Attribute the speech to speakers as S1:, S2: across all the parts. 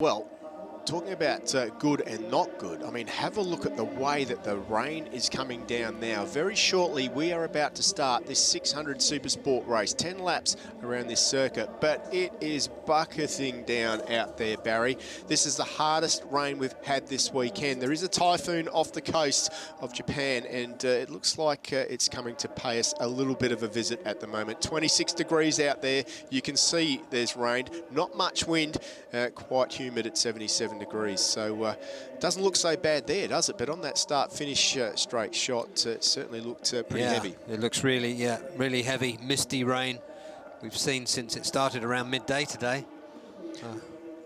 S1: Well, talking about good and not good, I mean, have a look at the way that the rain is coming down now. Very shortly, we are about to start this 600 SuperSport race, 10 laps around this circuit, but it is bucketing down out there, Barry. This is the hardest rain we've had this weekend. There is a typhoon off the coast of Japan, and it looks like it's coming to pay us a little bit of a visit at the moment. 26 degrees out there. You can see there's rain, not much wind, quite humid at 77 degrees. So doesn't look so bad there, does it? But on that start-finish straight shot, it certainly looked pretty heavy.
S2: It looks really, really heavy, misty rain we've seen since it started around midday today.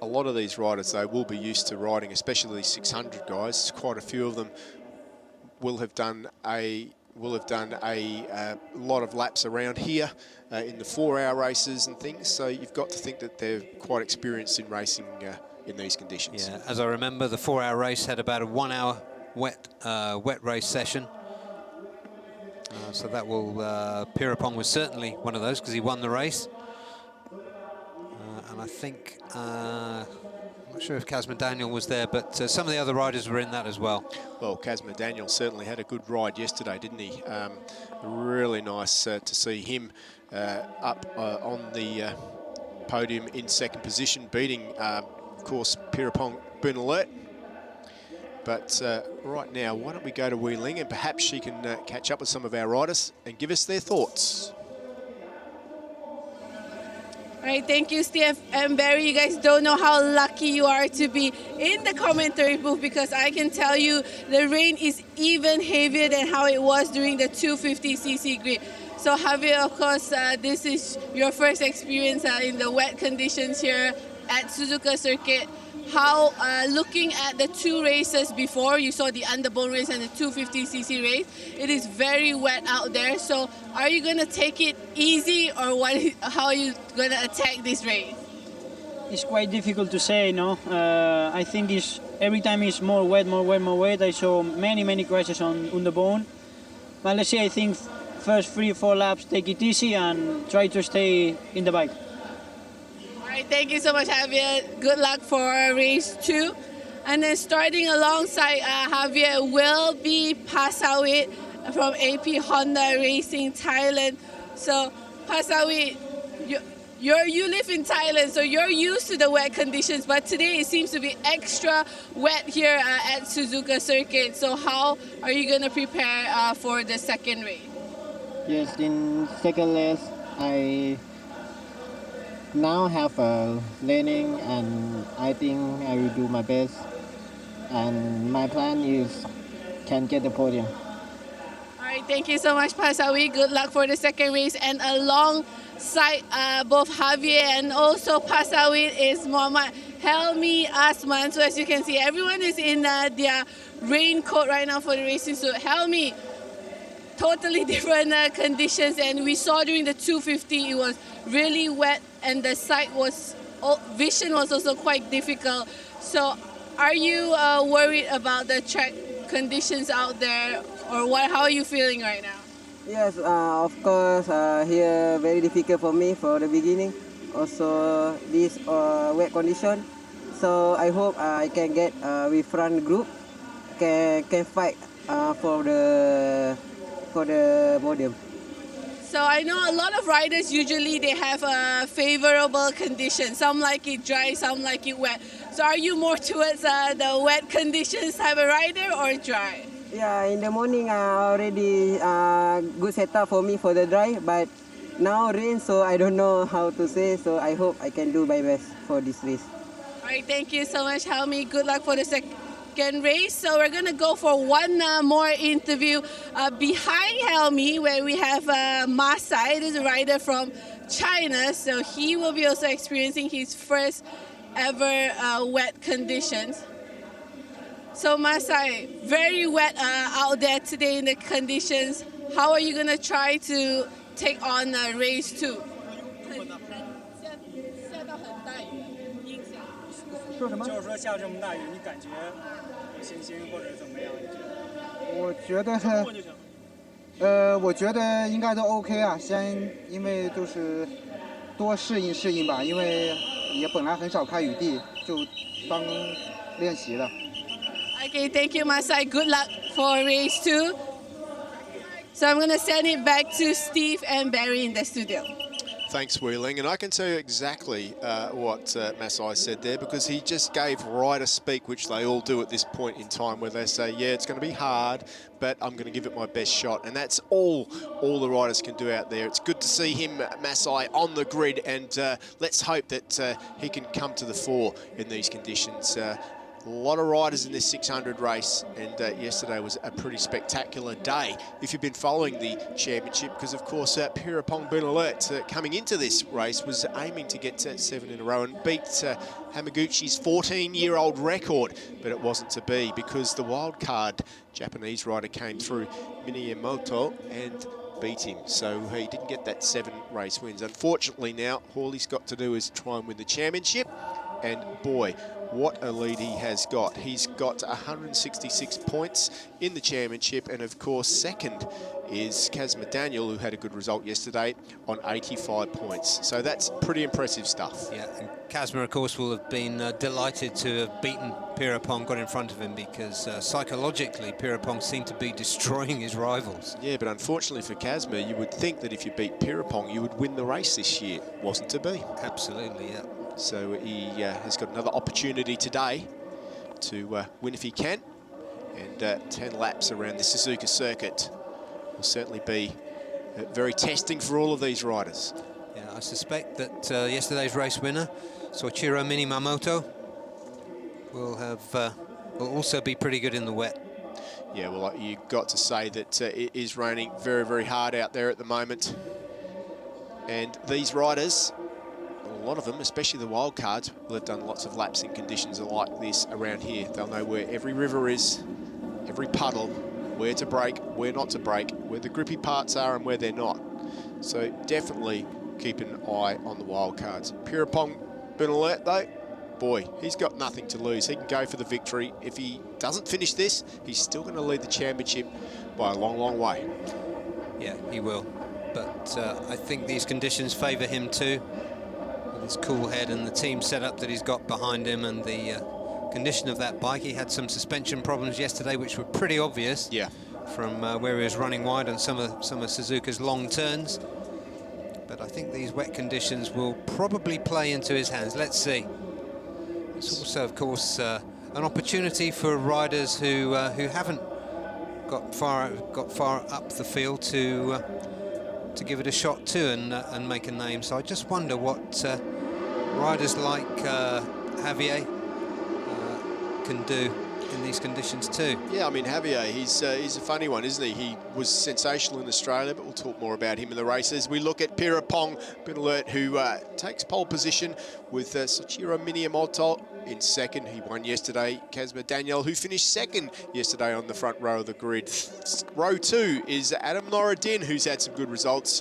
S1: A lot of these riders, though, will be used to riding, especially these 600 guys. Quite a few of them will have done a lot of laps around here in the 4-hour races and things. So you've got to think that they're quite experienced in racing in these conditions.
S2: Yeah, as I remember, the 4-hour race had about a 1-hour wet race session. So that will, Pierrepont was certainly one of those because he won the race. And I think, I'm not sure if Casma Daniel was there, but some of the other riders were in that as well.
S1: Well, Casma Daniel certainly had a good ride yesterday, didn't he? Really nice to see him up on the podium in second position, beating, of course, Pierrepont Bernalert. But right now, why don't we go to Wei Ling, and perhaps she can catch up with some of our riders and give us their thoughts.
S3: All right, thank you, Steve and Barry. You guys don't know how lucky you are to be in the commentary booth, because I can tell you the rain is even heavier than how it was during the 250cc grid. So Javier, of course, this is your first experience in the wet conditions here at Suzuka circuit. How, looking at the two races before, you saw the underbone race and the 250cc race, it is very wet out there. So are you going to take it easy, or how are you going to attack this race?
S4: It's quite difficult to say, no? I think every time it's more wet, more wet, more wet. I saw many crashes on underbone. But let's say I think first 3-4 laps, take it easy and try to stay in the bike.
S3: All right, thank you so much, Javier. Good luck for race 2. And then starting alongside Javier will be Pasawit from AP Honda Racing Thailand. So Pasawit, you live in Thailand, so you're used to the wet conditions, but today it seems to be extra wet here at Suzuka circuit. So how are you going to prepare for the second race?
S5: Yes, in second race, I now have a learning, and I think I will do my best. And my plan is can get the podium.
S3: All right, thank you so much, Pasawi. Good luck for the second race. And alongside both Javier and also Pasawi is Muhammad Helmi Asman. So as you can see, everyone is in their raincoat right now for the racing. So Helmi, totally different conditions, and we saw during the 250 it was really wet, and the vision was also quite difficult. So are you worried about the track conditions out there, or how are you feeling right now?
S6: Yes, of course, here very difficult for me for the beginning. Also this wet condition. So I hope I can get with front group, can fight for the podium.
S3: So I know a lot of riders usually they have favorable conditions. Some like it dry, some like it wet. So are you more towards the wet conditions type of rider or dry?
S6: Yeah, in the morning already good setup for me for the dry, but now rain, so I don't know how to say. So I hope I can do my best for this race.
S3: All right, thank you so much, Helmi. Good luck for the second race. So we're gonna go for one more interview behind Helmi, where we have Masai. This is a rider from China, so he will be also experiencing his first ever wet conditions. So Masai, very wet out there today in the conditions. How are you gonna try to take on race 2?
S4: 就是说下这么大雨，你感觉有信心或者怎么样？
S7: 我觉得应该都 OK 啊，因为就是多适应吧，因为也本来很少开雨地，就当练习了。
S3: Okay, thank you, Masai. Good luck for race 2. So I'm going to send it back to Steve and Barry in the studio.
S1: Thanks, Wheeling. And I can tell you exactly what Masai said there, because he just gave rider speak, which they all do at this point in time, where they say, yeah, it's going to be hard, but I'm going to give it my best shot. And that's all the riders can do out there. It's good to see him, Masai, on the grid, and let's hope that he can come to the fore in these conditions. A lot of riders in this 600 race, and yesterday was a pretty spectacular day if you've been following the championship, because of course Pirapong Bunalert coming into this race was aiming to get 7 in a row and beat Hamaguchi's 14-year-old record, but it wasn't to be, because the wildcard Japanese rider came through, Miyamoto, and beat him, so he didn't get that 7 race wins. Unfortunately now, all he's got to do is try and win the championship, and boy, what a lead he has got. He's got 166 points in the championship, and of course second is Kazma Daniel, who had a good result yesterday on 85 points. So that's pretty impressive stuff.
S2: Yeah, and Kazma, of course, will have been delighted to have beaten Pirapong, got in front of him, because psychologically Pirapong seemed to be destroying his rivals.
S1: Yeah, but unfortunately for Kazma, you would think that if you beat Pirapong, you would win the race this year. Wasn't to be.
S2: Absolutely, yeah.
S1: So he has got another opportunity today to win if he can, and 10 laps around the Suzuka circuit will certainly be very testing for all of these riders.
S2: Yeah, I suspect that yesterday's race winner, Soichiro Minamoto, will also be pretty good in the wet.
S1: Yeah, well, you've got to say that it is raining very, very hard out there at the moment, and these riders, a lot of them, especially the wild cards, will have done lots of laps in conditions like this around here. They'll know where every river is, every puddle, where to brake, where not to brake, where the grippy parts are and where they're not. So definitely keep an eye on the wild cards. Pirapong Bunalert, though, boy, he's got nothing to lose. He can go for the victory. If he doesn't finish this, he's still going to lead the championship by a long, long way.
S2: Yeah, he will. But I think these conditions favour him too. His cool head and the team setup that he's got behind him, and the condition of that bike. He had some suspension problems yesterday, which were pretty obvious.
S1: Yeah.
S2: From where he was running wide on some of Suzuka's long turns. But I think these wet conditions will probably play into his hands. Let's see. It's also, of course, an opportunity for riders who haven't got far up the field to give it a shot too, and make a name. So I just wonder what riders like Javier can do in these conditions too.
S1: Yeah, I mean, Javier, he's a funny one, isn't he? He was sensational in Australia, but we'll talk more about him in the races. We look at Pirapong Bunalert, who takes pole position with Soichiro Minamoto in second. He won yesterday. Kazma Daniel, who finished second yesterday on the front row of the grid. Row 2 is Adam Noradin, who's had some good results.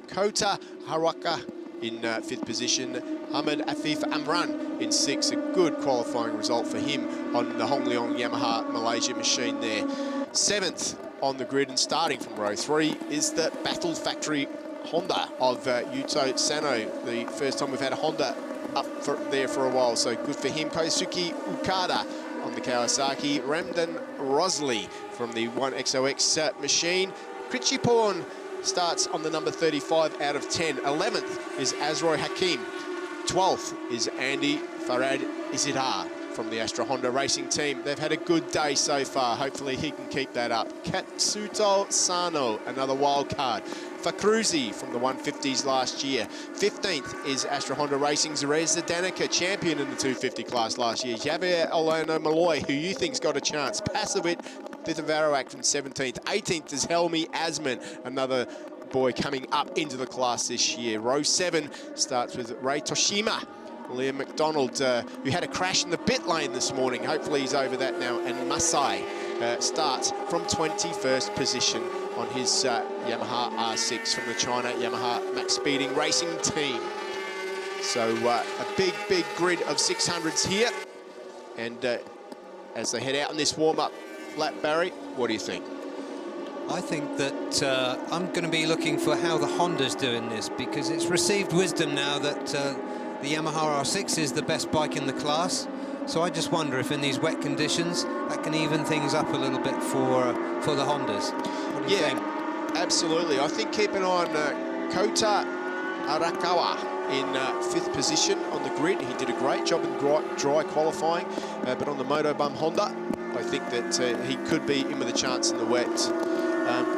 S1: Kota Haraka in 5th position. Ahmed Afif Amran in 6th. A good qualifying result for him on the Hongleong Yamaha Malaysia machine there. 7th on the grid, and starting from row 3 is the Battle Factory Honda of Yuto Sano. The first time we've had a Honda up there for a while, so good for him. Kosuke Ukada on the Kawasaki. Ramdan Rosley from the 1XOX machine. Krichiporn starts on the number 35 out of 10. 11th is Azroy Hakim. 12th is Andy Farad Isidar from the Astra Honda Racing team. They've had a good day so far. Hopefully he can keep that up. Katsuto Sano, another wild card. Fakruzi from the 150s last year. 15th is Astra Honda Racing's Reza Danica, champion in the 250 class last year. Javier Olano Malloy, who you think's got a chance. Pasovit Thitavaroak from 17th. 18th is Helmi Asman, another boy coming up into the class this year. Row 7 starts with Ray Toshima. Liam McDonald, who had a crash in the pit lane this morning. Hopefully he's over that now. And Masai starts from 21st position on his Yamaha R6 from the China Yamaha Max Speeding Racing team. So a big grid of 600s here. And as they head out in this warm-up lap, Barry, what do you think?
S2: I think that I'm going to be looking for how the Honda's doing this, because it's received wisdom now that the Yamaha R6 is the best bike in the class. So I just wonder if in these wet conditions that can even things up a little bit for the Hondas. What do you think?
S1: Absolutely. I think keep an eye on Kota Arakawa in 5th position on the grid. He did a great job in dry qualifying, but on the Motobum Honda, I think that he could be in with a chance in the wet.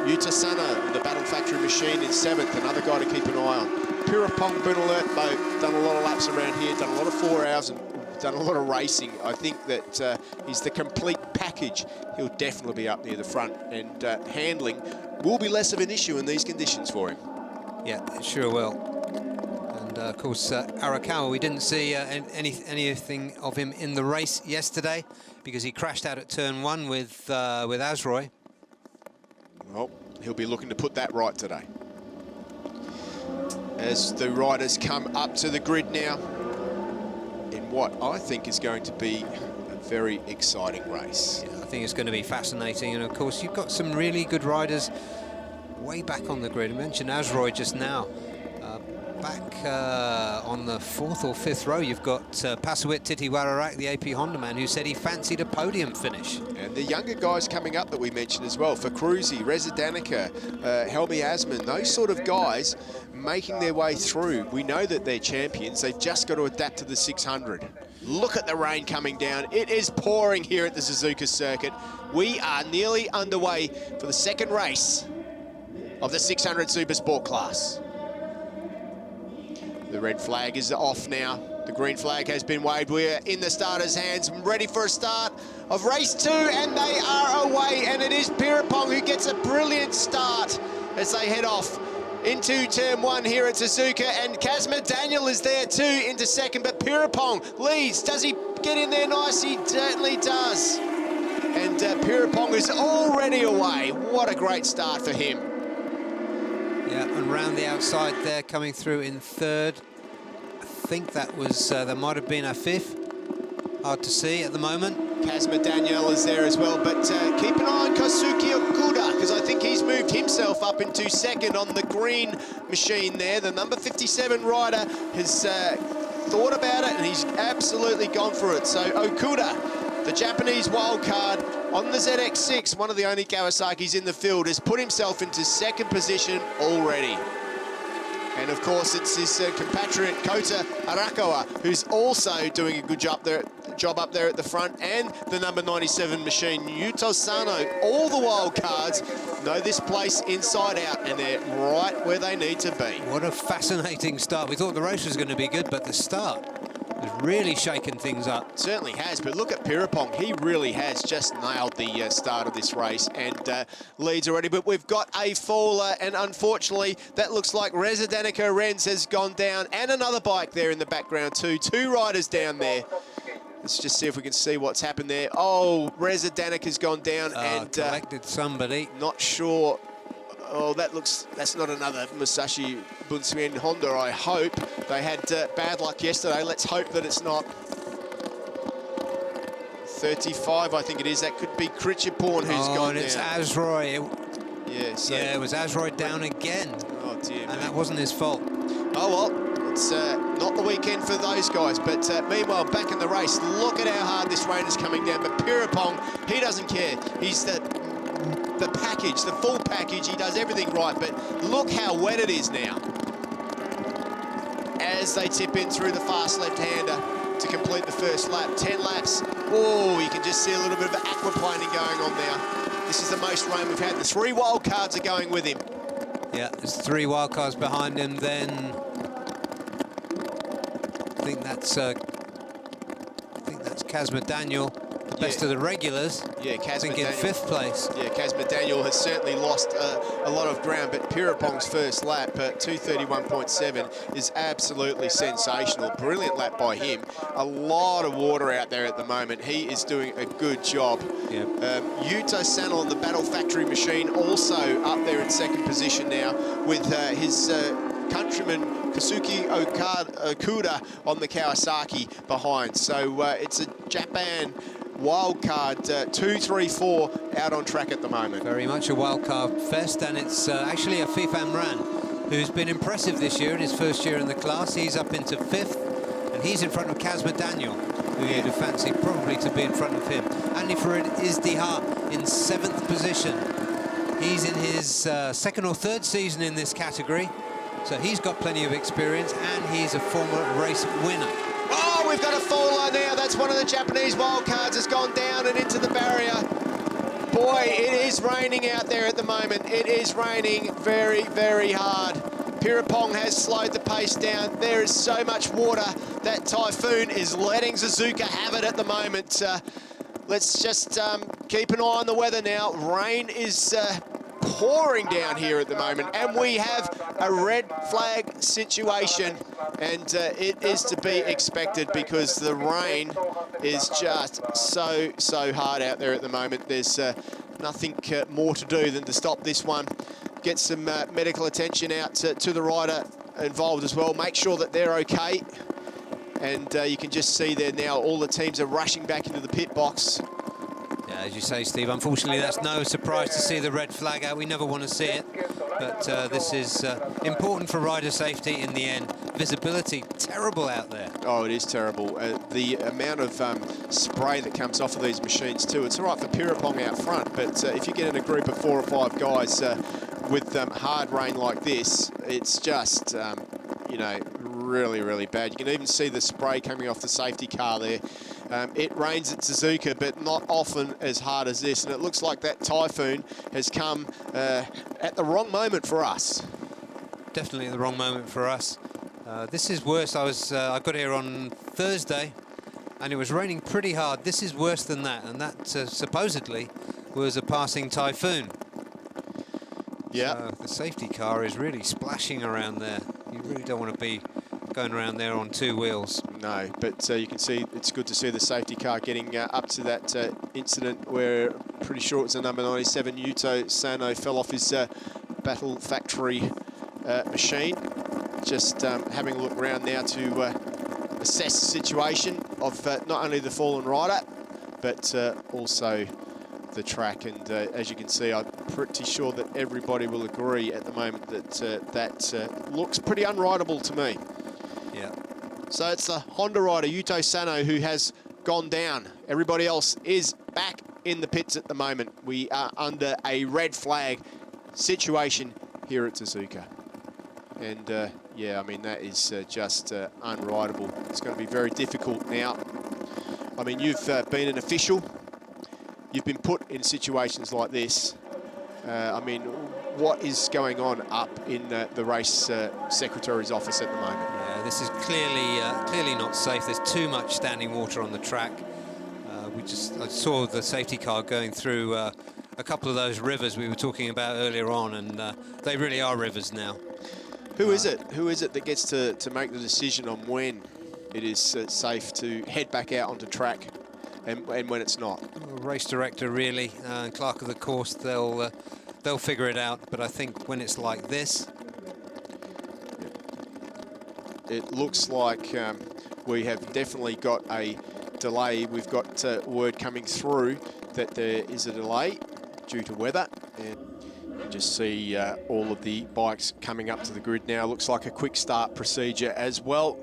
S1: Yuta Sano, the Battle Factory machine, in 7th, another guy to keep an eye on. Pirapong Bunalert, though, done a lot of laps around here, done a lot of 4 hours and done a lot of racing. I think that he's the complete package. He'll definitely be up near the front, and handling will be less of an issue in these conditions for him.
S2: Yeah, it sure will. And of course, Arakawa, we didn't see anything of him in the race yesterday because he crashed out at turn 1 with Azroy.
S1: Well, he'll be looking to put that right today. As the riders come up to the grid now, in what I think is going to be a very exciting race.
S2: Yeah, I think it's going to be fascinating, and of course you've got some really good riders way back on the grid. I mentioned Azroy just now. Back on the 4th or 5th row, you've got Pasawit Titiwararak, the AP Honda man, who said he fancied a podium finish.
S1: And the younger guys coming up that we mentioned as well, for Cruzy, Reza Danica, Helmi Asman, those sort of guys making their way through. We know that they're champions. They've just got to adapt to the 600. Look at the rain coming down. It is pouring here at the Suzuka circuit. We are nearly underway for the second race of the 600 Supersport class. The red flag is off now. The green flag has been waved. We're in the starters' hands, ready for a start of race 2, and they are away. And it is Pirapong who gets a brilliant start as they head off into turn 1 here at Suzuka. And Kazma Daniel is there too into 2nd, but Pirapong leads. Does he get in there nice? He certainly does. And Pirapong is already away. What a great start for him.
S2: Yeah, and round the outside there, coming through in 3rd. I think that was, there might have been a 5th. Hard to see at the moment.
S1: Kazma Daniel is there as well, but keep an eye on Kosuke Okuda, because I think he's moved himself up into 2nd on the green machine there. The number 57 rider has thought about it, and he's absolutely gone for it. So Okuda, the Japanese wild card, on the ZX6, one of the only Kawasaki's in the field, has put himself into 2nd position already. And of course, it's his compatriot Kota Arakawa, who's also doing a good job up there at the front, and the number 97 machine, Yuto Sano. All the wild cards know this place inside out, and they're right where they need to be.
S2: What a fascinating start. We thought the race was going to be good, but the start has really shaken things up.
S1: It certainly has, but look at Pirapong. He really has just nailed the start of this race and leads already. But we've got a faller, and unfortunately, that looks like Reza Danica Renz has gone down, and another bike there in the background too. 2 riders down there. Let's just see if we can see what's happened there. Oh, Reza Danica's gone down and
S2: collected somebody.
S1: Not sure. Oh, that's not another Musashi Bunsuin Honda, I hope. They had bad luck yesterday. Let's hope that it's not. 35, I think it is. That could be Krichiporn who's gone down.
S2: And it's Azroy.
S1: Yeah, so
S2: yeah, it was Azroy down again.
S1: Oh, dear.
S2: And that wasn't his fault.
S1: Oh, well, it's not the weekend for those guys. But meanwhile, back in the race, look at how hard this rain is coming down. But Pirapong, he doesn't care. He's the package, the full package. He does everything right, but look how wet it is now. As they tip in through the fast left-hander to complete the first lap. 10 laps. Oh, you can just see a little bit of aquaplaning going on now. This is the most rain we've had. The 3 wild cards are going with him.
S2: Yeah, there's 3 wild cards behind him. Then I think that's Kazma Daniel. Best of the regulars.
S1: Yeah, Kazma Daniel.
S2: In 5th place.
S1: Yeah, Kazma Daniel has certainly lost a lot of ground, but Pirapong's first lap at 2:31.7 is absolutely sensational. Brilliant lap by him. A lot of water out there at the moment. He is doing a good job.
S2: Yeah.
S1: Yuto Sano on the Battle Factory machine also up there in 2nd position now with his countryman Kosuke Okuda on the Kawasaki behind. So it's a Japan wildcard 2, 3, 4 out on track at the moment.
S2: Very much a wildcard fest, and it's actually a Fifan Ran who's been impressive this year in his first year in the class. He's up into 5th, And he's in front of Kazma Daniel, who you'd have fancied probably to be in front of him. Andy Farid Izdiha in 7th position. He's in his 2nd or 3rd season in this category, so he's got plenty of experience, and he's a former race winner.
S1: Oh, we've got a faller now. That's one of the Japanese wildcards has gone down and into the barrier. Boy, it is raining out there at the moment. It is raining very, very hard. Pirapong has slowed the pace down. There is so much water. That typhoon is letting Suzuka have it at the moment. Let's just keep an eye on the weather now. Rain is pouring down here at the moment, and we have a red flag situation, and it is to be expected because the rain is just so hard out there at the moment. There's nothing more to do than to stop this one, get some medical attention out to the rider involved as well, make sure that they're okay. And you can just see there now all the teams are rushing back into the pit box.
S2: Yeah, as you say, Steve, unfortunately that's no surprise to see the red flag out. We never want to see it, but this is important for rider safety in the end. Visibility, terrible out there.
S1: Oh, it is terrible. The amount of spray that comes off of these machines too. It's all right for Pirapong out front, but if you get in a group of 4 or 5 guys with hard rain like this, it's just, you know, really, really bad. You can even see the spray coming off the safety car there. It rains at Suzuka, but not often as hard as this, and it looks like that typhoon has come at the wrong moment for us.
S2: Definitely the wrong moment for us. This is worse. I got here on Thursday, and it was raining pretty hard. This is worse than that, and that supposedly was a passing typhoon.
S1: Yeah.
S2: So the safety car is really splashing around there. You really don't want to be going around there on 2 wheels.
S1: No, but you can see it's good to see the safety car getting up to that incident where pretty sure it's a number 97 Yuto Sano fell off his Battle Factory machine. Just having a look around now to assess the situation of not only the fallen rider, but also the track. And as you can see, I'm pretty sure that everybody will agree at the moment that that looks pretty unrideable to me.
S2: Yeah.
S1: So it's the Honda rider, Yuto Sano, who has gone down. Everybody else is back in the pits at the moment. We are under a red flag situation here at Suzuka. And yeah, I mean, that is just unrideable. It's going to be very difficult now. I mean, you've been an official. You've been put in situations like this. I mean, what is going on up in the race secretary's office at the moment?
S2: Yeah, this is clearly not safe. There's too much standing water on the track. I saw the safety car going through a couple of those rivers we were talking about earlier on, and they really are rivers now.
S1: Who is it? Who is it that gets to make the decision on when it is safe to head back out onto track and when it's not?
S2: Race director, really, and clerk of the course, they'll figure it out. But I think when it's like this,
S1: it looks like we have definitely got a delay. We've got word coming through that there is a delay due to weather. And you just see all of the bikes coming up to the grid now. Looks like a quick start procedure as well,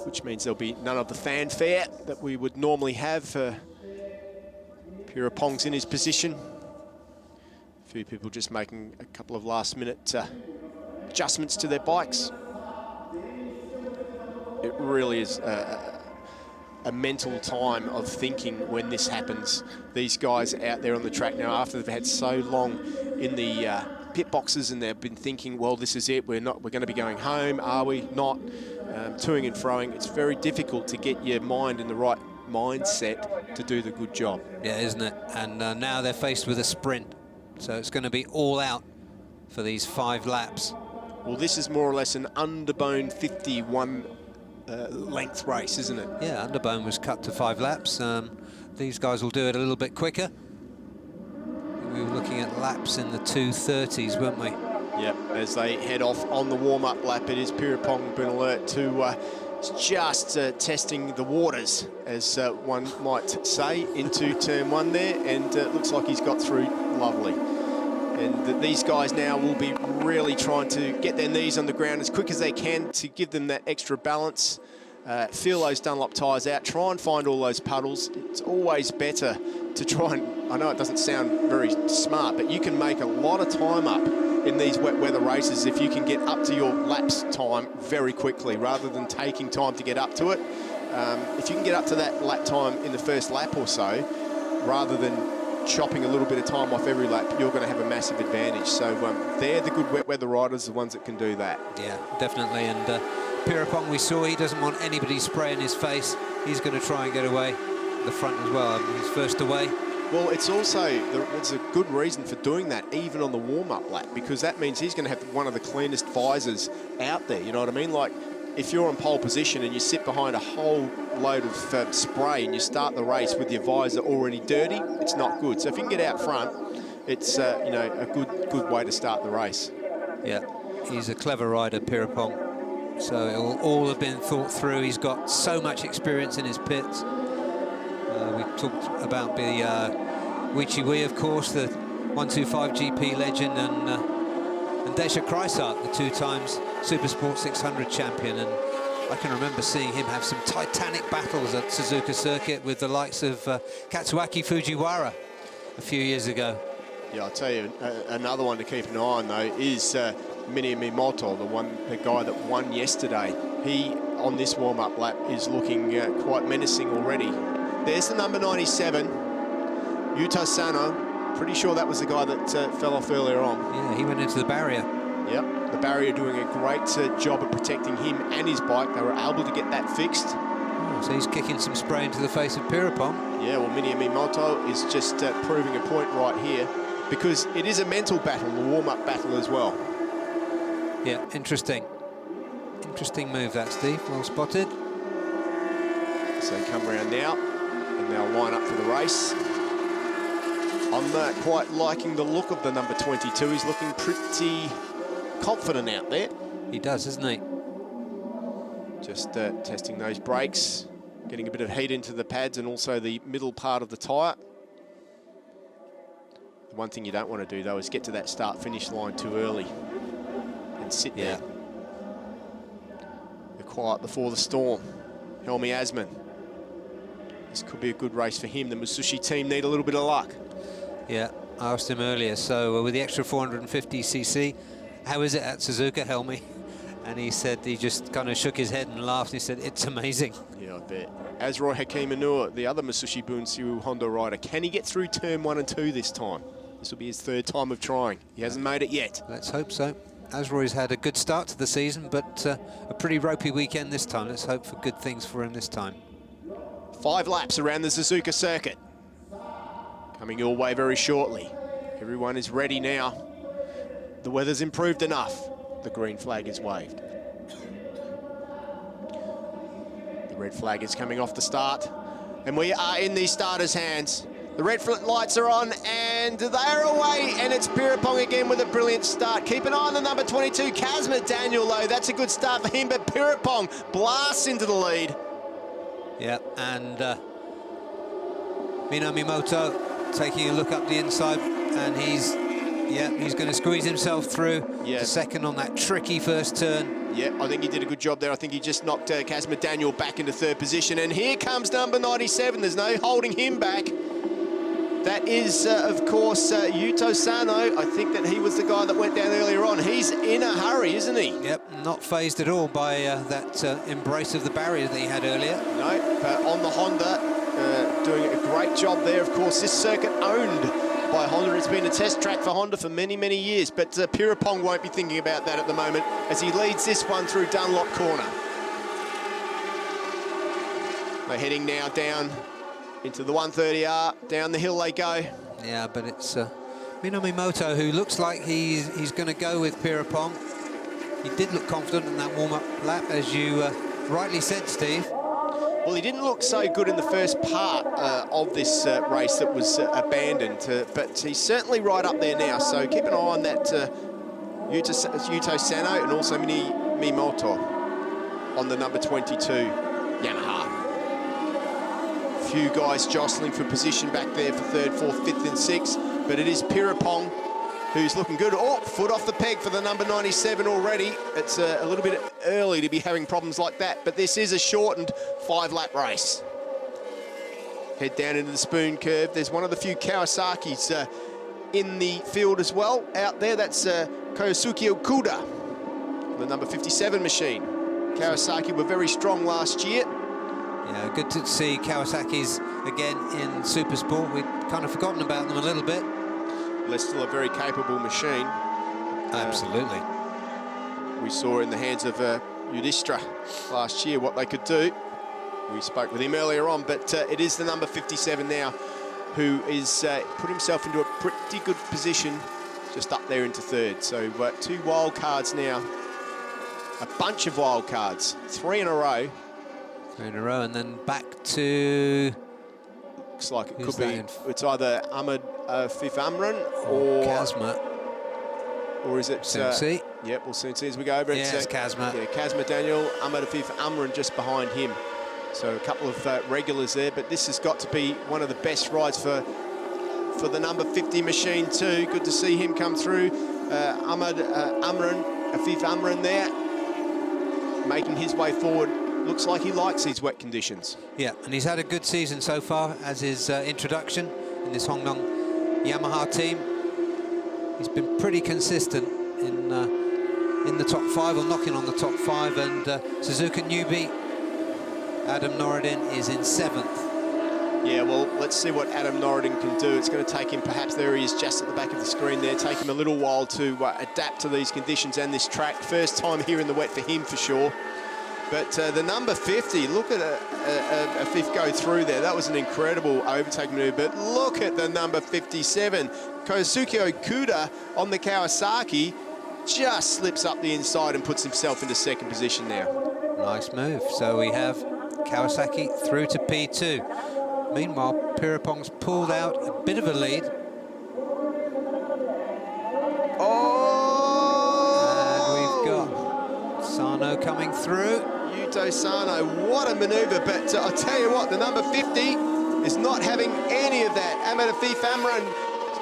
S1: which means there'll be none of the fanfare that we would normally have. Pirapong's in his position. A few people just making a couple of last-minute adjustments to their bikes. It really is a mental time of thinking when this happens. These guys out there on the track now, after they've had so long in the pit boxes, and they've been thinking, well, this is it, we're going to be going home, are we not? Toing and froing, it's very difficult to get your mind in the right mindset to do the good job.
S2: yeah, isn't it? And now they're faced with a sprint, so it's going to be all out for these 5 laps.
S1: Well, this is more or less an underbone 51 length race, isn't it?
S2: Yeah, Underbone was cut to 5 laps. These guys will do it a little bit quicker. We were looking at laps in the 2:30s, weren't we?
S1: Yep, as they head off on the warm-up lap, it is Pirapong been alert to just testing the waters, as one might say, into turn 1 there, and it looks like he's got through lovely. And these guys now will be really trying to get their knees on the ground as quick as they can to give them that extra balance. feel those Dunlop tyres out, try and find all those puddles. It's always better to try and, I know it doesn't sound very smart, but you can make a lot of time up in these wet weather races if you can get up to your laps time very quickly rather than taking time to get up to it. If you can get up to that lap time in the first lap or so, rather than chopping a little bit of time off every lap, you're going to have a massive advantage. So they're the good wet weather riders, the ones that can do that.
S2: Yeah, definitely. And Pierrepont, we saw, he doesn't want anybody spraying his face. He's going to try and get away the front as well. He's first away.
S1: Well, it's also, there's a good reason for doing that, even on the warm-up lap, because that means he's going to have one of the cleanest visors out there, you know what I mean? Like, if you're in pole position and you sit behind a whole load of spray and you start the race with your visor already dirty, it's not good. So if you can get out front, it's you know, a good way to start the race.
S2: Yeah, he's a clever rider, Pierrepont. So it'll all have been thought through. He's got so much experience in his pits. We talked about the Weichi Wei, of course, the 125 GP legend, and Desha Kreisart, the 2-times SuperSports 600 champion. And I can remember seeing him have some titanic battles at Suzuka circuit with the likes of Katsuaki Fujiwara a few years ago.
S1: Yeah, I'll tell you, another one to keep an eye on, though, is Mini Mimoto, the guy that won yesterday. He, on this warm-up lap, is looking quite menacing already. There's the number 97, Yuta Sano. Pretty sure that was the guy that fell off earlier on.
S2: Yeah, he went into the barrier.
S1: Yep, the barrier doing a great job of protecting him and his bike. They were able to get that fixed.
S2: Oh, so he's kicking some spray into the face of Pierrepont.
S1: Yeah, well, Mini Mimoto is just proving a point right here, because it is a mental battle, the warm-up battle as well.
S2: Yeah, interesting. Interesting move that, Steve. Well spotted.
S1: So they come around now, and they'll line up for the race. I'm quite liking the look of the number 22. He's looking pretty confident out there.
S2: He does, isn't he?
S1: Just testing those brakes, getting a bit of heat into the pads and also the middle part of the tyre. The one thing you don't want to do, though, is get to that start-finish line too early and sit there. The quiet before the storm. Helmi Asman. This could be a good race for him. The Masushi team need a little bit of luck.
S2: Yeah, I asked him earlier, so with the extra 450cc, how is it at Suzuka, Helmi? And he said, he just kind of shook his head and laughed. He said, it's amazing.
S1: Yeah, I bet. Azroy Hakimanua, the other Masushi Bunsu Honda rider, can he get through turn 1 and 2 this time? This will be his 3rd time of trying. He hasn't made it yet.
S2: Let's hope so. Azroy's had a good start to the season, but a pretty ropey weekend this time. Let's hope for good things for him this time.
S1: 5 laps around the Suzuka circuit. Coming your way very shortly. Everyone is ready now. The weather's improved enough. The green flag is waved. The red flag is coming off the start. And we are in the starters' hands. The red lights are on and they're away. And it's Pierrepont again with a brilliant start. Keep an eye on the number 22, Kazma Daniel, though. That's a good start for him, but Pierrepont blasts into the lead.
S2: Yeah, and Minamimoto taking a look up the inside, and he's going to squeeze himself through to second on that tricky first turn.
S1: Yeah, I think he did a good job there. I think he just knocked Kazma Daniel back into 3rd position, and here comes number 97. There's no holding him back. That is, of course, Yuto Sano. I think that he was the guy that went down earlier on. He's in a hurry, isn't he?
S2: Yep, not phased at all by that embrace of the barrier that he had earlier.
S1: No, but on the Honda, doing a great job there. Of course, this circuit owned by Honda. It's been a test track for Honda for many, many years, but Pierrepont won't be thinking about that at the moment as he leads this one through Dunlop Corner. They're heading now down into the 130R. Down the hill they go.
S2: Yeah, but it's Minamimoto who looks like he's going to go with Pierrepont. He did look confident in that warm-up lap, as you rightly said, Steve.
S1: Well, he didn't look so good in the first part of this race that was abandoned, but he's certainly right up there now. So keep an eye on that Yuto Sano and also Mimoto on the number 22 Yamaha. Few guys jostling for position back there for 3rd, 4th, 5th and 6th, but it is Pierrepont who's looking good. Oh, foot off the peg for the number 97 already. It's a little bit early to be having problems like that, but this is a shortened 5-lap race. Head down into the spoon curve. There's one of the few Kawasaki's in the field as well. Out there, that's Koyosuke Okuda, the number 57 machine. Kawasaki were very strong last year.
S2: Yeah, good to see Kawasaki's again in SuperSport. We'd kind of forgotten about them a little bit.
S1: They're still a very capable machine.
S2: Absolutely.
S1: We saw in the hands of Yudhishthira last year what they could do. We spoke with him earlier on, but it is the number 57 now who is put himself into a pretty good position, just up there into third. So 2 wild cards now, a bunch of wild cards, 3 in a row.
S2: 3 in a row, and then back to...
S1: Looks like it could be, it's either Ahmed Fif Amran or
S2: Kazma.
S1: Or is it...
S2: see.
S1: Yep, we'll soon see as we go over.
S2: Yeah, it's Kazma.
S1: Yeah, Kazma Daniel, Ahmed Fif Amran just behind him. So a couple of regulars there, but this has got to be one of the best rides for the number 50 machine too. Good to see him come through. Ahmed Afif Amran there, making his way forward. Looks like he likes these wet conditions.
S2: Yeah, and he's had a good season so far as his introduction in this Hongnong Yamaha team. He's been pretty consistent in the top 5, or knocking on the top 5, and Suzuka newbie Adam Norodin is in 7th.
S1: Yeah, well, let's see what Adam Norodin can do. It's going to take him, perhaps there he is just at the back of the screen there, take him a little while to adapt to these conditions and this track. First time here in the wet for him for sure. But the number 50, look at a fifth go through there. That was an incredible overtake maneuver. But look at the number 57. Koyosuke Okuda on the Kawasaki just slips up the inside and puts himself into 2nd position now.
S2: Nice move. So we have Kawasaki through to P2. Meanwhile, Pirapong's pulled out a bit of a lead.
S1: Oh!
S2: And we've got Sano coming through.
S1: Yuto Sano, what a maneuver, but I'll tell you what, the number 50 is not having any of that. Ahmed Afif Amran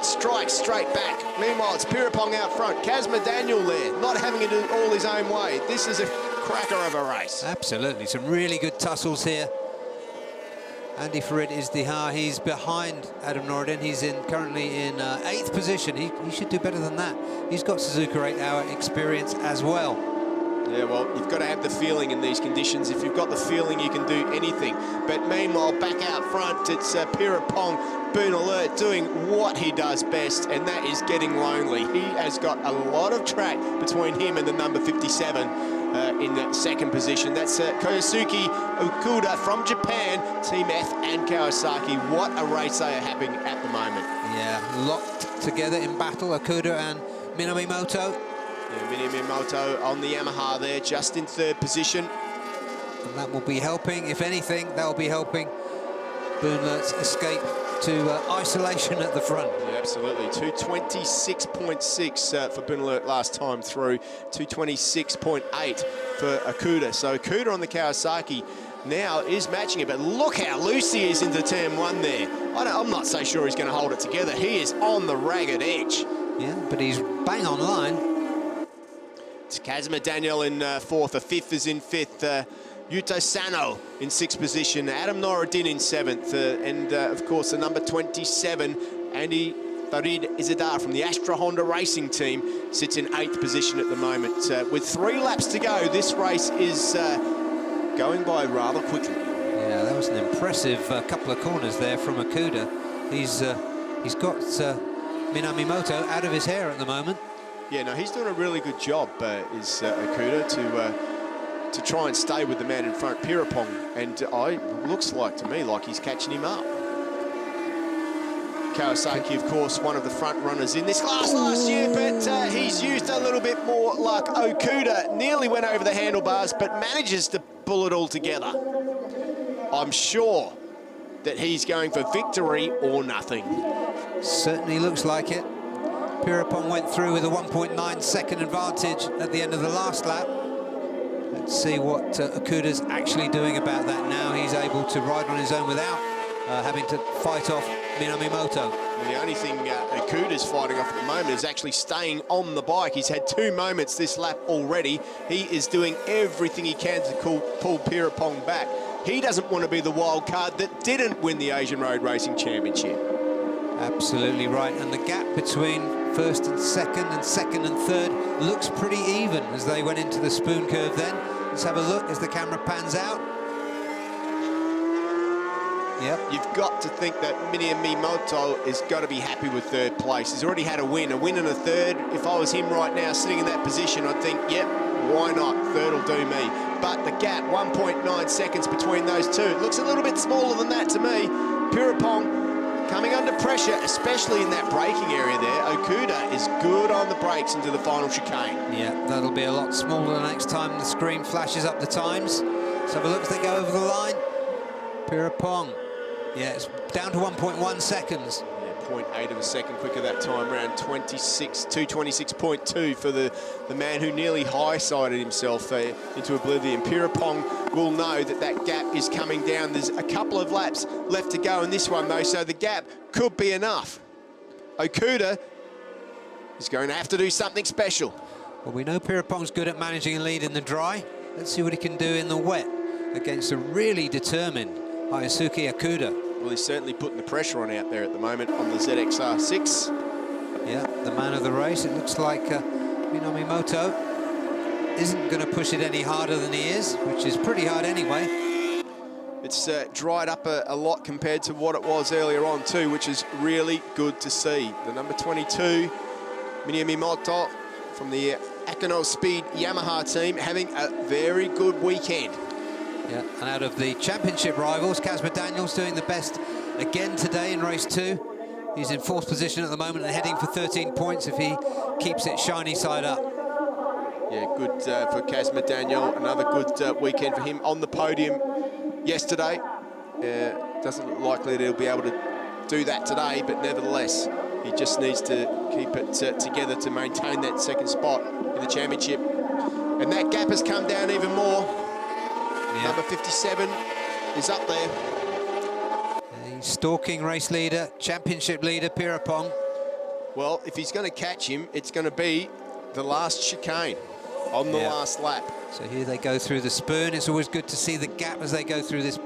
S1: strikes straight back. Meanwhile, it's Pirapong out front. Kazma Daniel there, not having it all his own way. This is a cracker of a race.
S2: Absolutely, some really good tussles here. Andy Farid Izdihar, he's behind Adam Norodin. He's currently in 8th position. He should do better than that. He's got Suzuka 8-hour experience as well.
S1: Yeah, well, you've got to have the feeling in these conditions. If you've got the feeling, you can do anything. But meanwhile, back out front, it's Pirapong Boon Alert doing what he does best, and that is getting lonely. He has got a lot of track between him and the number 57 in the 2nd position. That's Koyosuke Okuda from Japan, Team F and Kawasaki. What a race they are having at the moment.
S2: Yeah, locked together in battle, Okuda and Minamimoto.
S1: Yeah, Minamimoto on the Yamaha there, just in 3rd position.
S2: And that will be helping, if anything, that will be helping Boonlert's escape to isolation at the front.
S1: Yeah, absolutely. 226.6 for Boonalert last time through, 226.8 for Okuda. So Okuda on the Kawasaki now is matching it, but look how loose he is into turn 1 there. I'm not so sure he's going to hold it together. He is on the ragged edge.
S2: Yeah, but he's bang on line.
S1: It's Kazma Daniel in 4th, a 5th is in 5th. Yuto Sano in 6th position, Adam Norodin in 7th, and of course the number 27, Andy Farid Izzadar from the Astra Honda Racing team, sits in 8th position at the moment. With 3 laps to go, this race is going by rather quickly.
S2: Yeah, that was an impressive couple of corners there from Okuda. He's got Minamimoto out of his hair at the moment.
S1: Yeah, no, he's doing a really good job, is Okuda, to try and stay with the man in front, Pirapong, and looks like to me like he's catching him up. Kawasaki, of course, one of the front runners in this class last year, but he's used a little bit more luck. Okuda nearly went over the handlebars, but manages to pull it all together. I'm sure that he's going for victory or nothing.
S2: Certainly looks like it. Pirapong went through with a 1.9 second advantage at the end of the last lap. Let's see what Okuda's actually doing about that now. He's able to ride on his own without having to fight off Minamimoto.
S1: The only thing Okuda's fighting off at the moment is actually staying on the bike. He's had 2 moments this lap already. He is doing everything he can to pull Pierrepont back. He doesn't want to be the wild card that didn't win the Asian Road Racing Championship.
S2: Absolutely right, and the gap between first and second and third looks pretty even as they went into the spoon curve then. Let's have a look as the camera pans out. Yep.
S1: You've got to think that Miyamoto is got to be happy with 3rd place. He's already had a win and a 3rd. If I was him right now sitting in that position, I'd think, yep, why not? 3rd will do me. But the gap, 1.9 seconds between those two. It looks a little bit smaller than that to me. Pierrepont coming under pressure, especially in that braking area there. Okuda is good on the brakes into the final chicane.
S2: Yeah, that'll be a lot smaller the next time the screen flashes up the times. Let's have a look as they go over the line. Pierrepont. Yeah, it's down to 1.1 seconds.
S1: Yeah, 0.8 of a second quicker that time round. 226.2 for the man who nearly high-sided himself into oblivion. Pierrepont will know that that gap is coming down. There's a couple of laps left to go in this one, though, so the gap could be enough. Okuda is going to have to do something special.
S2: Well, we know Pierrepont's good at managing a lead in the dry. Let's see what he can do in the wet against a really determined Ryosuke Okuda.
S1: Well, he's certainly putting the pressure on out there at the moment on the ZXR6.
S2: Yeah, the man of the race. It looks like Miyamoto isn't going to push it any harder than he is, which is pretty hard anyway.
S1: It's dried up a lot compared to what it was earlier on too, which is really good to see. The number 22, Miyamoto from the Akino Speed Yamaha team, having a very good weekend.
S2: Yeah, and out of the championship rivals, Casper Daniels doing the best again today in race 2. He's in 4th position at the moment and heading for 13 points if he keeps it shiny side up.
S1: Yeah, good for Casper Daniel. Another good weekend for him on the podium yesterday. Doesn't look likely that he'll be able to do that today, but nevertheless, he just needs to keep it together to maintain that 2nd spot in the championship. And that gap has come down even more. Yeah. Number 57 is up there.
S2: He's stalking race leader, championship leader, Pierrepont.
S1: Well, if he's going to catch him, it's going to be the last chicane on the last lap.
S2: So here they go through the spoon. It's always good to see the gap as they go through this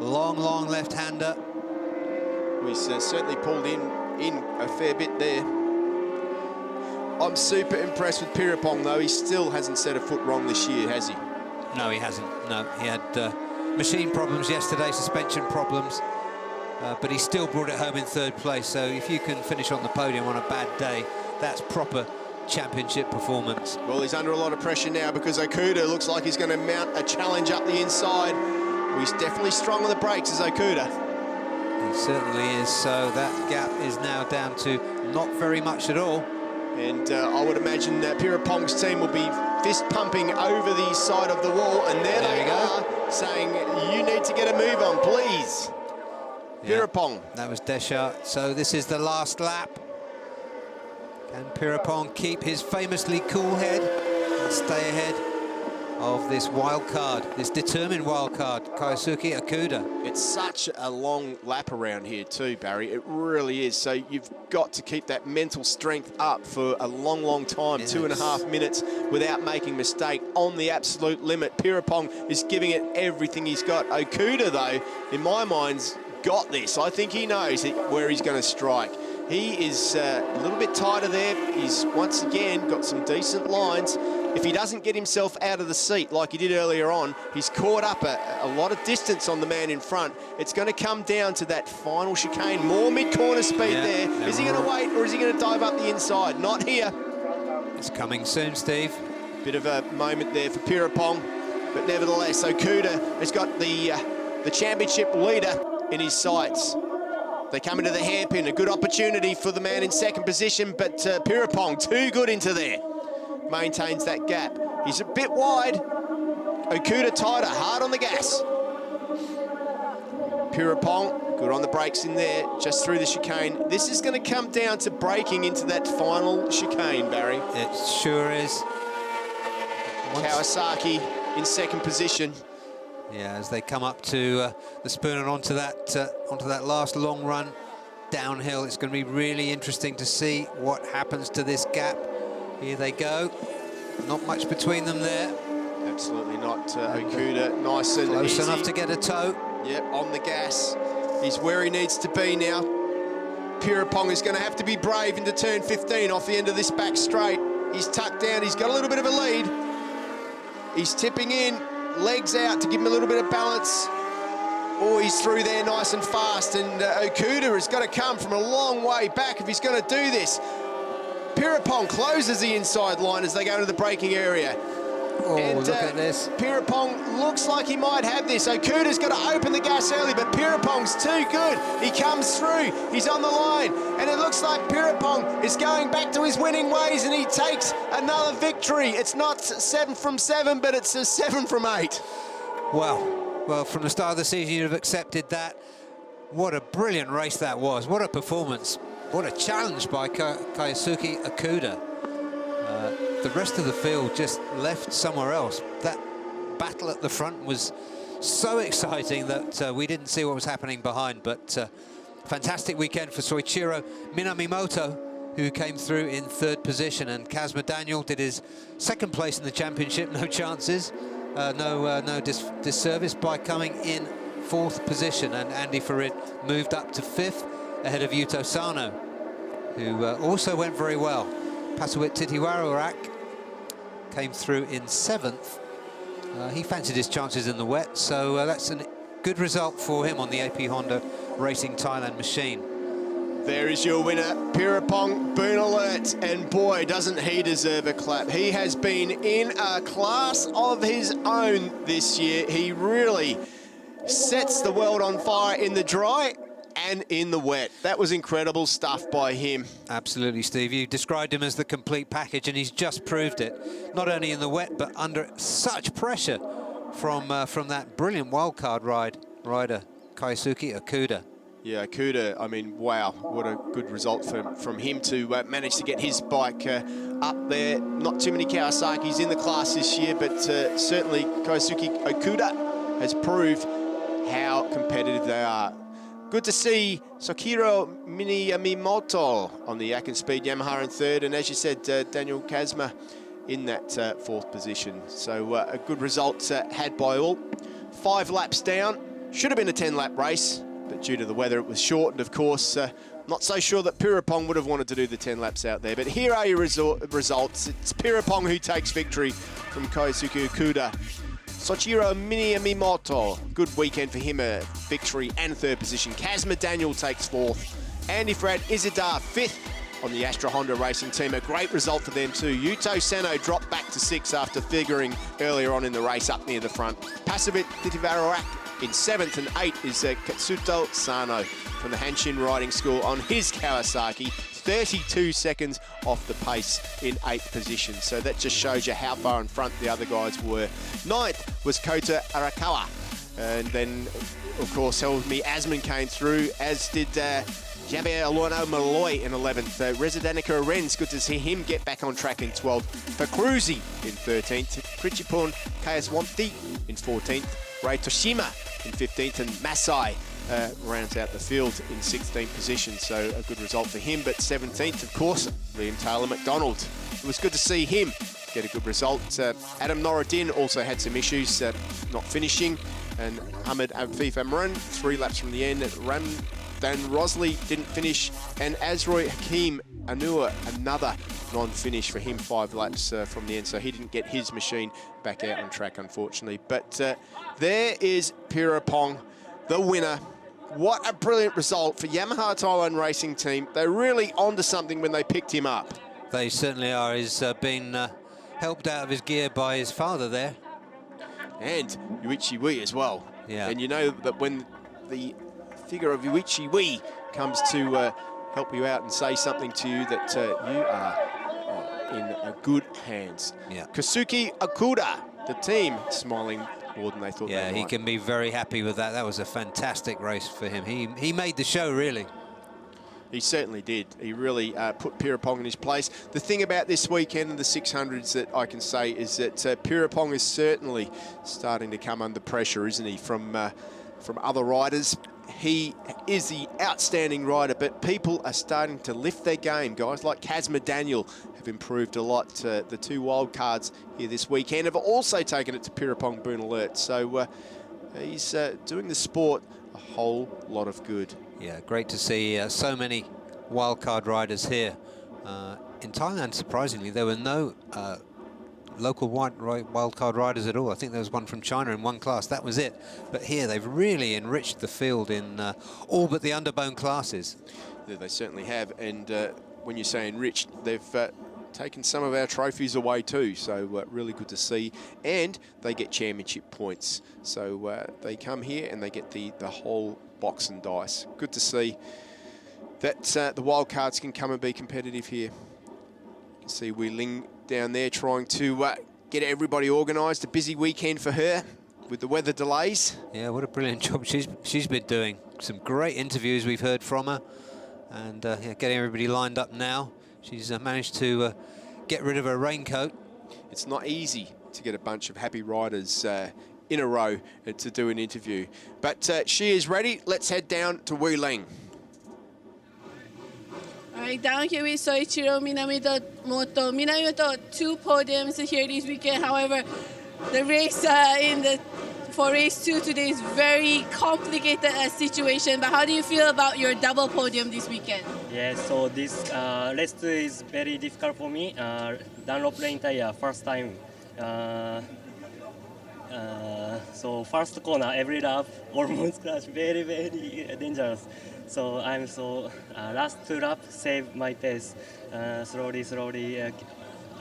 S2: long left-hander.
S1: He's certainly pulled in a fair bit there. I'm super impressed with Pierrepont, though. He still hasn't set a foot wrong this year, has he?
S2: No, he hasn't. No, he had machine problems yesterday, suspension problems, but he still brought it home in 3rd place. So if you can finish on the podium on a bad day, that's proper championship performance.
S1: Well, he's under a lot of pressure now because Okuda looks like he's going to mount a challenge up the inside. Well, he's definitely strong on the brakes as Okuda.
S2: He certainly is. So that gap is now down to not very much at all.
S1: And I would imagine that Pierrepont's team will be fist pumping over the side of the wall, and there they are saying, you need to get a move on, please. Yeah, Pierrepont.
S2: That was Deschart. So this is the last lap. Can Pierrepont keep his famously cool head and stay ahead of this wild card, this determined wild card, Ryosuke Okuda?
S1: It's such a long lap around here too, Barry. It really is. So you've got to keep that mental strength up for a long time, yes. 2.5 minutes without making a mistake on the absolute limit. Pierrepont is giving it everything he's got. Okuda, though, in my mind's got this. I think he knows where he's going to strike. He is a little bit tighter there. He's once again got some decent lines. If he doesn't get himself out of the seat like he did earlier on, he's caught up a lot of distance on the man in front. It's going to come down to that final chicane. More mid-corner speed there. Is he going to wait or is he going to dive up the inside? Not here.
S2: It's coming soon, Steve.
S1: Bit of a moment there for Pierrepont, but nevertheless, Okuda has got the championship leader in his sights. They come into the hairpin, a good opportunity for the man in 2nd position, but Pierrepont too good into there. Maintains that gap. He's a bit wide. Okuda tighter, hard on the gas. Pierrepont, good on the brakes in there, just through the chicane. This is going to come down to braking into that final chicane, Barry.
S2: It sure is.
S1: Kawasaki in 2nd position.
S2: Yeah, as they come up to the spoon and onto that last long run downhill. It's going to be really interesting to see what happens to this gap. Here they go. Not much between them there.
S1: Absolutely not. Okuda, nice and
S2: Close
S1: easy.
S2: enough to get a toe.
S1: Yep, on the gas. He's where he needs to be now. Pirapong is going to have to be brave into turn 15 off the end of this back straight. He's tucked down. He's got a little bit of a lead. He's tipping in, legs out to give him a little bit of balance. Oh, he's through there nice and fast, and Okuda has got to come from a long way back if he's going to do this. Pirapong closes the inside line as they go into the braking area.
S2: Oh, and, look at this.
S1: Pirapong looks like he might have this. Okuda's got to open the gas early, but Pirapong's too good. He comes through, he's on the line, and it looks like Pirapong is going back to his winning ways, and he takes another victory. It's not 7 from 7, but it's a 7 from 8.
S2: Well, from the start of the season, you'd have accepted that. What a brilliant race that was. What a performance. What a challenge by Keisuke Okuda. The rest of the field just left somewhere else. That battle at the front was so exciting that we didn't see what was happening behind, but fantastic weekend for Soichiro Minamimoto, who came through in 3rd position, and Kazma Daniel did his 2nd place in the championship. No chances, no disservice by coming in 4th position, and Andy Farid moved up to 5th ahead of Yuto Sano, who also went very well. Pasawit Titiwarorak came through in 7th. He fancied his chances in the wet, so that's a good result for him on the AP Honda Racing Thailand machine.
S1: There is your winner, Pirapong Boon Alert, and boy, doesn't he deserve a clap. He has been in a class of his own this year. He really sets the world on fire in the dry and in the wet. That was incredible stuff by him.
S2: Absolutely, Steve. You described him as the complete package, and he's just proved it. Not only in the wet, but under such pressure from that brilliant wildcard rider, Keisuke Okuda.
S1: Yeah, Okuda, I mean, wow, what a good result from him to manage to get his bike up there. Not too many Kawasaki's in the class this year, but certainly Keisuke Okuda has proved how competitive they are. Good to see Soichiro Minamimoto on the Yak and Speed Yamaha in 3rd, and as you said, Daniel Kazma in that 4th position. So a good result had by all. 5 laps down, should have been a 10-lap race, but due to the weather it was shortened, of course. Not so sure that Pirapong would have wanted to do the 10 laps out there, but here are your results. It's Pirapong who takes victory from Keisuke Okuda. Soichiro Minamimoto, good weekend for him, a victory and 3rd position. Kazma Daniel takes 4th. Andy Frad Isidar 5th on the Astra Honda Racing team. A great result for them too. Yuto Sano dropped back to 6th after figuring earlier on in the race up near the front. Pasavit Titivaroak in 7th, and 8th is Katsuto Sano from the Hanshin Riding School on his Kawasaki. 32 seconds off the pace in 8th position. So that just shows you how far in front the other guys were. 9th was Kota Arakawa. And then, of course, Helmi Asman came through, as did Javier Alorno Malloy in 11th. Residanica Renz, good to see him get back on track in 12th. Fakruzi in 13th. Krichipon Kayaswanti in 14th. Ray Toshima in 15th. And Masai rounds out the field in 16th position, so a good result for him. But 17th, of course, Liam Taylor McDonald. It was good to see him get a good result. Adam Noradin also had some issues not finishing, and Ahmed Afif Amran 3 laps from the end. Dan Rosley didn't finish, and Azroy Hakim Anua, another non-finish for him, 5 laps from the end, so he didn't get his machine back out on track, unfortunately. But there is Pirapong, the winner. What a brilliant result for Yamaha Thailand Racing Team. They're really onto something when they picked him up.
S2: They certainly are. He's been helped out of his gear by his father there.
S1: And Yuichi Wee as well.
S2: Yeah.
S1: And you know that when the figure of Yuichi Wee comes to help you out and say something to you, that you are in good hands.
S2: Yeah.
S1: Keisuke Okuda, the team, smiling more than they thought.
S2: Yeah,
S1: they
S2: he
S1: might.
S2: can be very happy with that. That was a fantastic race for him. He made the show, really.
S1: He certainly did. He really put Pirapong in his place. The thing about this weekend and the 600s that I can say is that Pirapong is certainly starting to come under pressure, isn't he, from other riders. he is the outstanding rider, but people are starting to lift their game. Guys like Kazma Daniel have improved a lot. The two wild cards here this weekend have also taken it to Pirapong Boon Alert. So he's doing the sport a whole lot of good.
S2: Yeah, great to see so many wildcard riders here. In Thailand, surprisingly, there were no local wildcard riders at all. I think there was one from China in one class, that was it. But here they've really enriched the field in all but the underbone classes.
S1: Yeah, they certainly have, and when you say enriched, they've taken some of our trophies away too, so really good to see. And they get championship points, so they come here and they get the whole box and dice. Good to see that the wildcards can come and be competitive here. You can see Wei Ling down there trying to get everybody organised. A busy weekend for her with the weather delays.
S2: Yeah, what a brilliant job she's been doing. Some great interviews we've heard from her, and yeah, getting everybody lined up now. She's managed to get rid of her raincoat.
S1: It's not easy to get a bunch of happy riders in a row to do an interview, but she is ready. Let's head down to Wei Ling.
S3: All right, down here with Soichiro Minamoto. Minamoto, 2 podiums here this weekend. However, the race for race 2 today is very complicated situation. But how do you feel about your double podium this weekend?
S8: Yeah, so this race 2 is very difficult for me. Dunlop lane tire, first time. So first corner, every lap, almost crash, very, very dangerous. So I'm last 2 laps save my pace, slowly.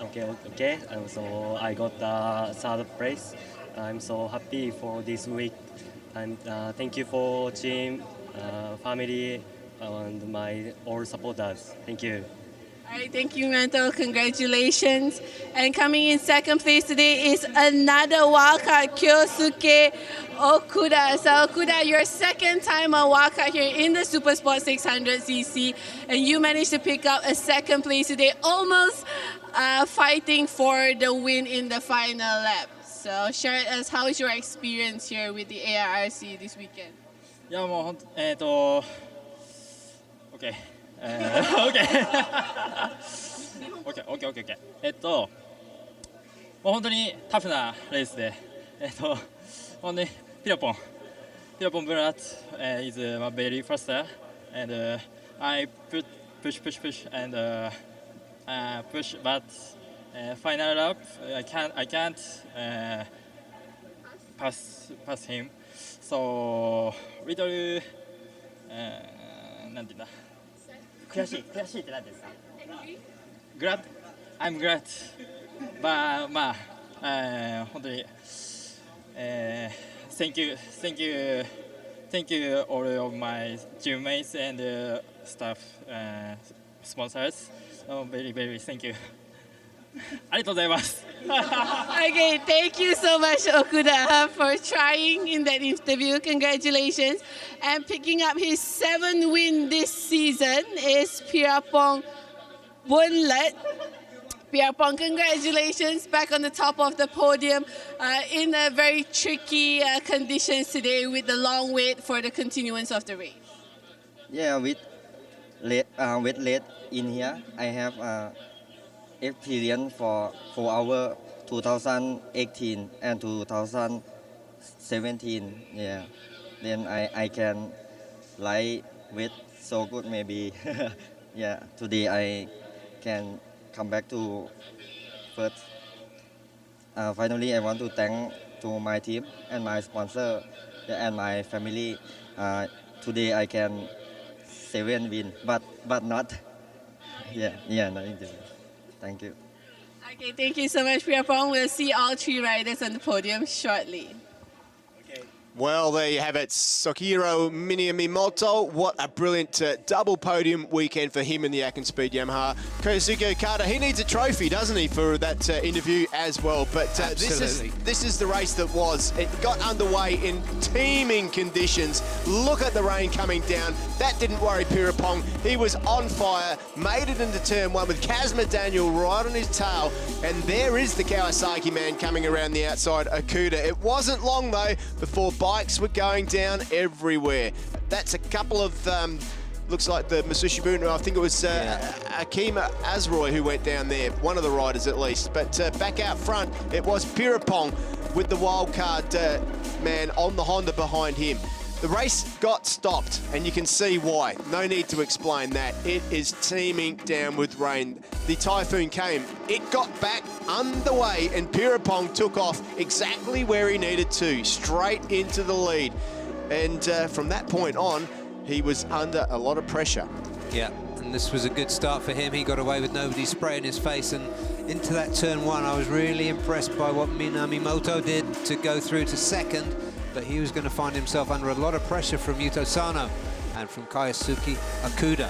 S8: Okay. So I got the 3rd place. I'm so happy for this week, and thank you for team, family, and my all supporters. Thank you.
S3: All right, thank you, Manto. Congratulations. And coming in 2nd place today is another wildcard, Kyosuke Okuda. So Okuda, your 2nd time on wildcard here in the SuperSports 600cc, and you managed to pick up a 2nd place today, almost fighting for the win in the final lap. So share with us, how is your experience here with the ARRC this weekend?
S9: Yeah, okay. OK。もう本当にタフなレースで、本当にピラポンブラッツ is my very first and I push and push, but final lap I can't pass him, so little なんていうんだ。悔しいって何ですか glad I'm glad まあ本当にthank you all of my teammates and staff sponsors, very thank you ありがとうございます
S3: Okay, thank you so much, Okuda, for trying in that interview. Congratulations. And picking up his 7th win this season is Pirapong Boonlet. Pirapong, congratulations, back on the top of the podium in a very tricky conditions today with the long wait for the continuance of the race.
S10: Yeah, with late in here, I have experience for 4 hours 2018 and 2017. Yeah, then I can ride with so good maybe. Yeah, today I can come back to first. Finally, I want to thank to my team and my sponsor and my family. Today I can 7 win, but not. Yeah, nothing to do. Thank you.
S3: Okay, thank you so much, Pirapong. We'll see all 3 riders on the podium shortly.
S1: Well, there you have it, Soichiro Minamoto. What a brilliant double podium weekend for him in the Akin Speed Yamaha. Kosuke Okada, he needs a trophy, doesn't he, for that interview as well. But this is the race that was. It got underway in teeming conditions. Look at the rain coming down. That didn't worry Pirapong. He was on fire, made it into turn 1 with Kazma Daniel right on his tail. And there is the Kawasaki man coming around the outside, Okuda. It wasn't long, though, before bikes were going down everywhere. That's a couple of, looks like the Masushi Buno, I think it was Akima Azroy who went down there, one of the riders at least. But back out front, it was Pirapong with the wildcard man on the Honda behind him. The race got stopped, and you can see why. No need to explain that. It is teeming down with rain. The typhoon came. It got back underway, and Pirapong took off exactly where he needed to, straight into the lead. And from that point on, he was under a lot of pressure.
S2: Yeah, and this was a good start for him. He got away with nobody spraying his face, and into that turn one, I was really impressed by what Minamimoto did to go through to second. But he was going to find himself under a lot of pressure from Yuto Sano and from Kaisuke Akuda.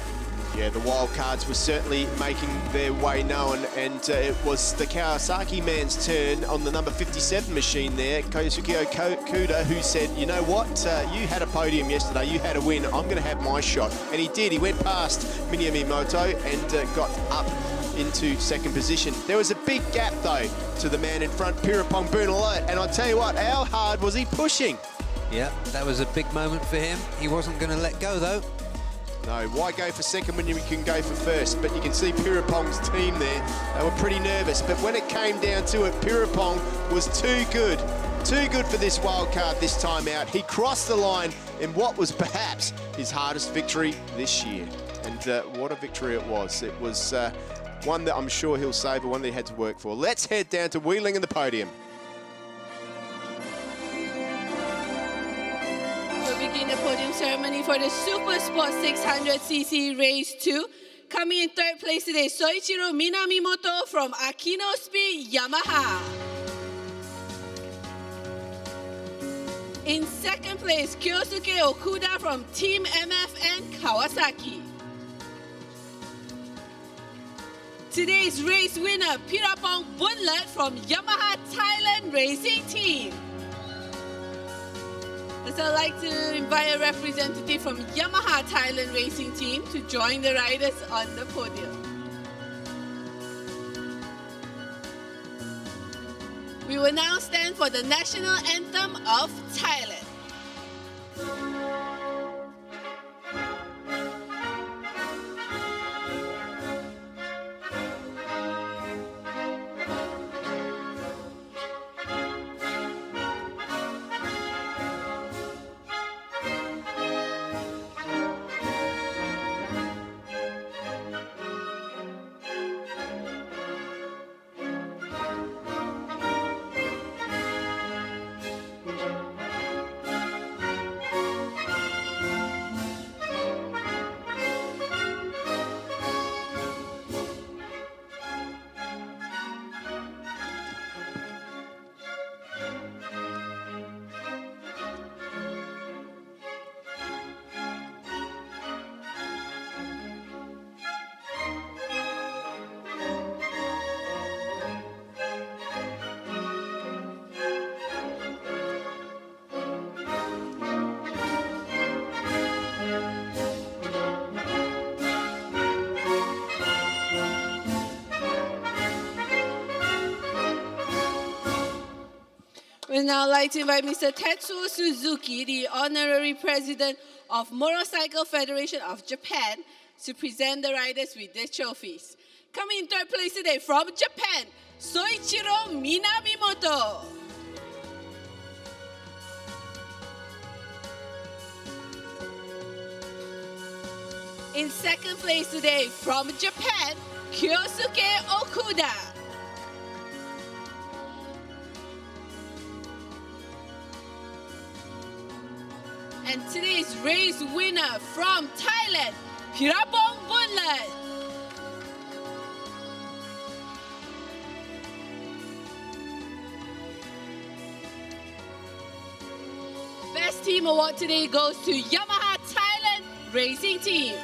S1: Yeah, the wildcards were certainly making their way known, and it was the Kawasaki man's turn on the number 57 machine there, Kaisuke Akuda, who said, you know what, you had a podium yesterday, you had a win, I'm going to have my shot. And he did. He went past Minamimoto and got up into second position. There was a big gap, though, to the man in front, Pirapong Bunalert, and I'll tell you what, how hard was he pushing?
S2: Yeah, that was a big moment for him. He wasn't going to let go, though.
S1: No, why go for second when you can go for first? But you can see Pirapong's team there. They were pretty nervous, but when it came down to it, Pirapong was too good for this wild card this time out. He crossed the line in what was perhaps his hardest victory this year. And what a victory it was. It was one that I'm sure he'll savour, one that he had to work for. Let's head down to wheeling in the podium.
S3: We'll begin the podium ceremony for the SuperSports 600cc Race 2. Coming in third place today, Soichiro Minamimoto from Akino Speed Yamaha. In second place, Kyosuke Okuda from Team MF and Kawasaki. Today's race winner, Pirapong Bunlet from Yamaha Thailand Racing Team. I'd like to invite a representative from Yamaha Thailand Racing Team to join the riders on the podium. We will now stand for the national anthem of Thailand. We'd now like to invite Mr. Tetsuo Suzuki, the Honorary President of Motorcycle Federation of Japan, to present the riders with their trophies. Coming in third place today from Japan, Soichiro Minamimoto. In second place today from Japan, Kyosuke Okuda. And today's race winner from Thailand, Pirapong Bunlet. Best team award today goes to Yamaha Thailand Racing Team.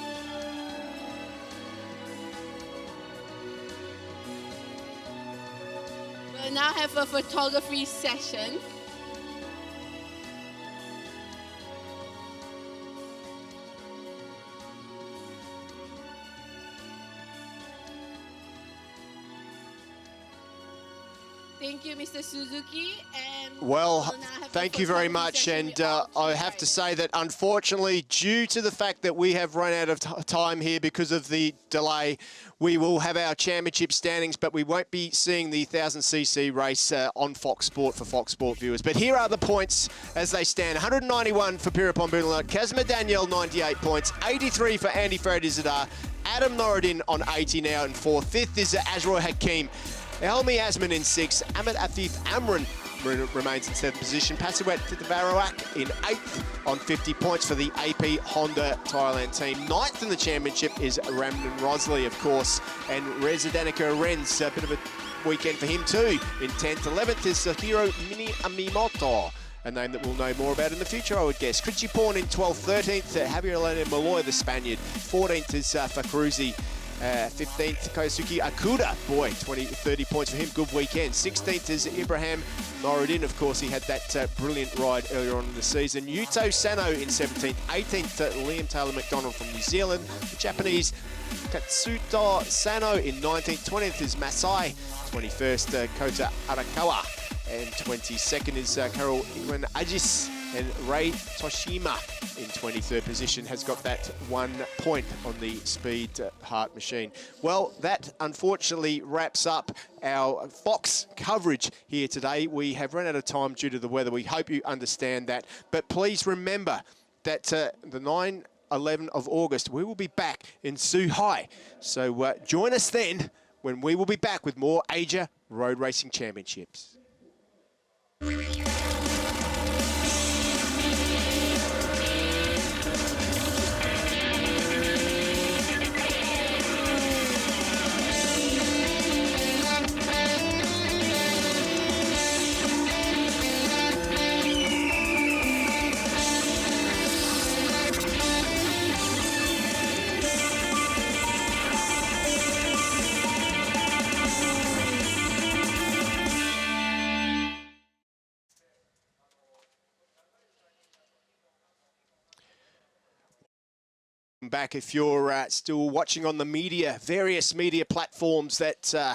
S3: We'll now have a photography session. Thank you, Mr. Suzuki. And
S1: Well,
S3: we'll now have the
S1: thank you
S3: first
S1: very
S3: half of the
S1: much,
S3: session
S1: and
S3: with
S1: I
S3: our
S1: have to
S3: riders.
S1: say that unfortunately, due to the fact that we have run out of time here because of the delay, we will have our championship standings, but we won't be seeing the 1000cc race on Fox Sport for Fox Sport viewers. But here are the points as they stand. 191 for Pirapon Bunalot, Kazma Daniel 98 points, 83 for Andy Fredizadar, Adam Noradin on 80 now in fourth. Fifth is Azroy Hakim. Elmi Asman in sixth. Ahmed Afif Amran remains in seventh position. Pasiwet Titavarawak in eighth on 50 points for the AP Honda Thailand team. Ninth in the championship is Ramdan Rosley, of course, and Reza Danica Renz, a bit of a weekend for him too. In 10th, 11th is Hiro Mini Amimoto, a name that we'll know more about in the future, I would guess. Critchy Porn in 12th, 13th, Javier Elena Malloy, the Spaniard. 14th is Fakruzi. 15th, Kosuke Akuda. Boy, 30 points for him. Good weekend. 16th is Ibrahim Noradin. Of course, he had that brilliant ride earlier on in the season. Yuto Sano in 17th. 18th, Liam Taylor McDonald from New Zealand. The Japanese Katsuto Sano in 19th. 20th is Masai. 21st, Kota Arakawa. And 22nd is Carol Igwan Ajis. And Ray Toshima in 23rd position has got that 1 point on the Speed Heart machine. Well, that unfortunately wraps up our Fox coverage here today. We have run out of time due to the weather. We hope you understand that. But please remember that the 9-11 of August, we will be back in Zhuhai. So join us then when we will be back with more Asia Road Racing Championships. Back if you're still watching on the various media platforms that